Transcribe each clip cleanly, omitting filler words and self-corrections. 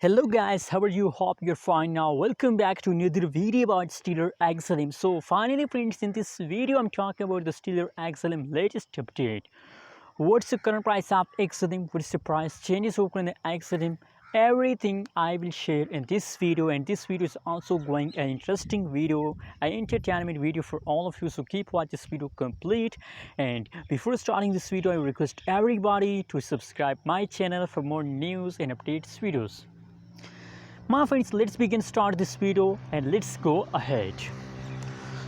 Hello guys, how are you? Hope you're fine now. Welcome back to another video about Stellar XLM. So finally friends, in this video I'm talking about the Stellar XLM latest update. What's the current price of XLM? What is the price changes over in the XLM? Everything I will share in this video, and this video is also going an interesting video, an entertainment video for all of you, so keep watch this video complete. And before starting this video, I request everybody to subscribe my channel for more news and updates videos. My friends, let's start this video and let's go ahead.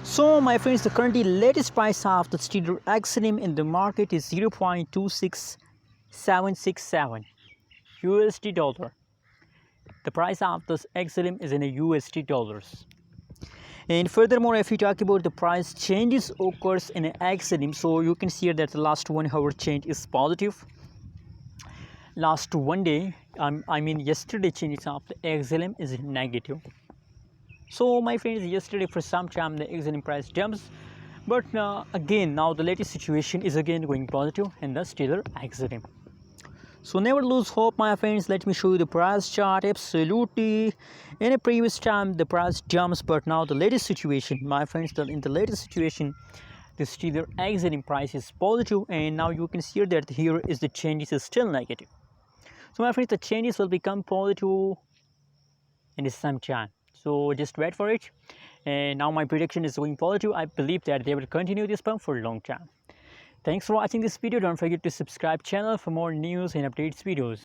So my friends, the currently latest price of the Stellar XLM in the market is 0.26767 USD dollar. The price of this XLM is in a USD dollars. And furthermore, if you talk about the price changes occurs in an XLM, so you can see here that the last 1 hour change is positive. Last one day, yesterday changes of the XLM is negative. So my friends, yesterday for some time the XLM price jumps, but again now the latest situation is again going positive in the Stellar XLM. So never lose hope, my friends. Let me show you the price chart. Absolutely, in a previous time the price jumps, but now the latest situation, my friends, in the latest situation the Stellar XLM price is positive, and now you can see that here is the changes is still negative. So my friends, the changes will become positive in some time, so just wait for it. And now my prediction is going positive. I believe that they will continue this pump for a long time. Thanks for watching this video. Don't forget to subscribe channel for more news and updates videos.